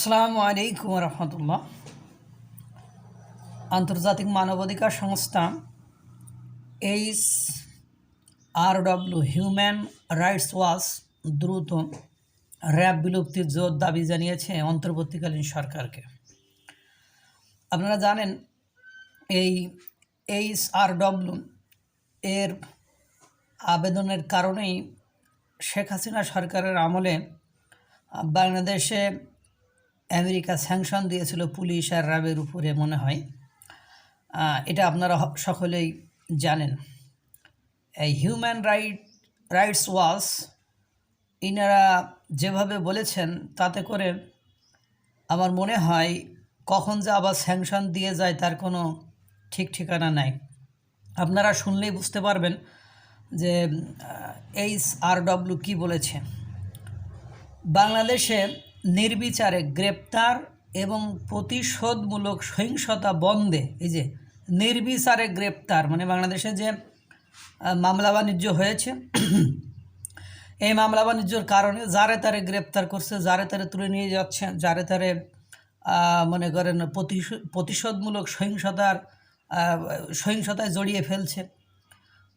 আসসালামু আলাইকুম রহমতুল্লাহ। আন্তর্জাতিক মানবাধিকার সংস্থা HRW হিউম্যান রাইটস ওয়াচ দ্রুত র্যাব বিলুপ্তির জোর দাবি জানিয়েছে অন্তর্বর্তীকালীন সরকারকে। আপনারা জানেন এই HRW এর আবেদনের কারণেই শেখ হাসিনা সরকারের আমলে বাংলাদেশে আমেরিকা স্যাংশন দিয়েছিল পুলিশ আর র্যাবের উপরে, মনে হয় এটা আপনারা সকলেই জানেন। এই হিউম্যান রাইটস ওয়াচ ইনারা যেভাবে বলেছেন তাতে করে আমার মনে হয় কখন যে আবার স্যাংশন দিয়ে যায় তার কোনো ঠিক ঠিকানা নাই। আপনারা শুনলেই বুঝতে পারবেন যে HRW কী বলেছে। বাংলাদেশে নির্বিচারে গ্রেপ্তার এবং প্রতিশোধমূলক সহিংসতা বন্ধে, এই যে নির্বিচারে গ্রেপ্তার মানে বাংলাদেশে যে মামলা বাণিজ্য হয়েছে এই মামলা বাণিজ্যর কারণে যারে তারে গ্রেপ্তার করছে, যারে তারে তুলে নিয়ে যাচ্ছে, যারে তারে মনে করেন প্রতিশোধমূলক সহিংসতায় জড়িয়ে ফেলছে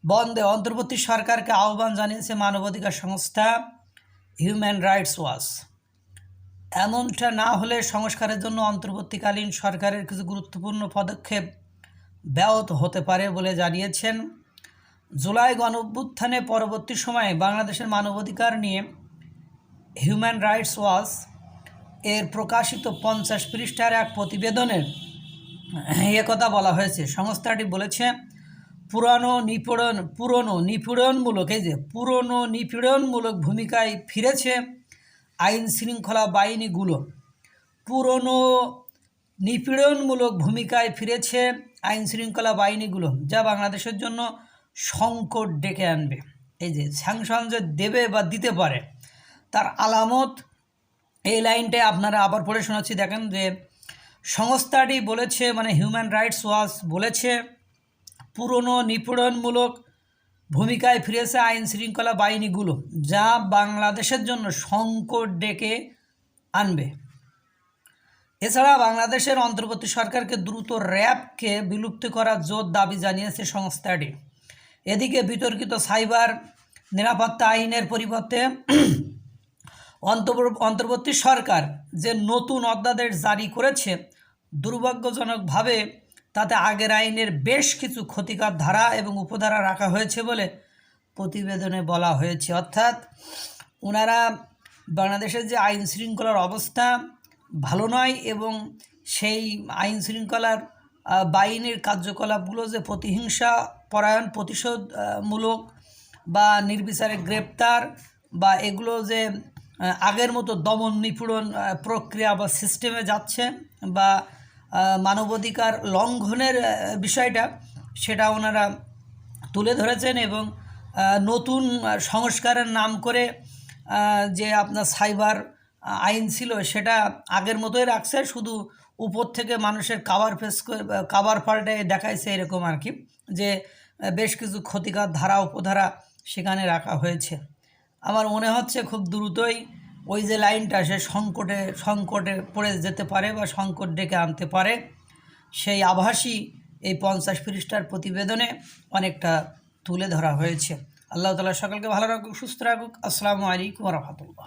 বন্ধে অন্তর্বর্তী সরকারকে আহ্বান জানিয়েছে মানবাধিকার সংস্থা হিউম্যান রাইটস ওয়াচ। এমনটা না হলে সংস্কারের জন্য অন্তর্বর্তীকালীন সরকারের কিছু গুরুত্বপূর্ণ পদক্ষেপ ব্যাহত হতে পারে বলে জানিয়েছেন। জুলাই গণঅভ্যুত্থানে পরবর্তী সময়ে বাংলাদেশের মানবাধিকার নিয়ে হিউম্যান রাইটস ওয়াচ এর প্রকাশিত 50 পৃষ্ঠার এক প্রতিবেদনের কথা বলা হয়েছে। সংস্থাটি বলেছে পুরনো নিপীড়নমূলক ভূমিকায় ফিরেছে আইন শৃঙ্খলা বাহিনীগুলো। যা বাংলাদেশের জন্য সংকট ডেকে আনবে। এই যে স্যাংশন যে দেবে বা দিতে পারে তার আলামত, এই লাইনটায় আপনারা আবার পড়ে শোনাচ্ছি। দেখেন যে সংস্থাটি বলেছে, মানে হিউম্যান রাইটস ওয়াচ বলেছে, পুরনো নিপীড়নমূলক ভূমিকায় ফিরেছে আইন শৃঙ্খলা বাহিনীগুলো, যা বাংলাদেশের জন্য সংকট ডেকে আনবে। এছাড়া বাংলাদেশের অন্তর্বর্তী সরকারকে দ্রুত র্যাবকে বিলুপ্ত করার জোর দাবি জানিয়েছে সংস্থাটি। এদিকে বিতর্কিত সাইবার নিরাপত্তা আইনের পরিবর্তে অন্তর্বর্তী সরকার যে নতুন অধ্যাদেশ জারি করেছে, দুর্ভাগ্যজনকভাবে তাতে আগের আইনের বেশ কিছু ক্ষতিকর ধারা এবং উপধারা রাখা হয়েছে বলে প্রতিবেদনে বলা হয়েছে। অর্থাৎ ওনারা বাংলাদেশের যে আইন শৃঙ্খলার অবস্থা ভালো নয় এবং সেই আইন শৃঙ্খলার বাহিনীর কার্যকলাপগুলো যে প্রতিহিংসা পরায়ণ, প্রতিশোধমূলক বা নির্বিচারে গ্রেপ্তার বা এগুলো যে আগের মতো দমন নিপীড়ন প্রক্রিয়া বা সিস্টেমে যাচ্ছে বা মানবাধিকার লঙ্ঘনের বিষয়টা, সেটা ওনারা তুলে ধরেছেন এবং নতুন সংস্কারের নাম করে যে আপনার সাইবার আইন ছিল সেটা আগের মতোই রাখছে, শুধু উপর থেকে মানুষের কাভার পাল্টে দেখাইছে এরকম আর কি, যে বেশ কিছু ক্ষতিকর ধারা উপধারা সেখানে রাখা হয়েছে। আমার মনে হচ্ছে খুব দ্রুতই ওই যে লাইনটা সে সংকটে পড়ে যেতে পারে বা সংকট ডেকে আনতে পারে, সেই আভাসই এই 50 পৃষ্ঠার প্রতিবেদনে অনেকটা তুলে ধরা হয়েছে। আল্লাহ তাআলা সকলকে ভালো রাখুক, সুস্থ রাখুক। আসসালামু আলাইকুম রহমতুল্লাহ।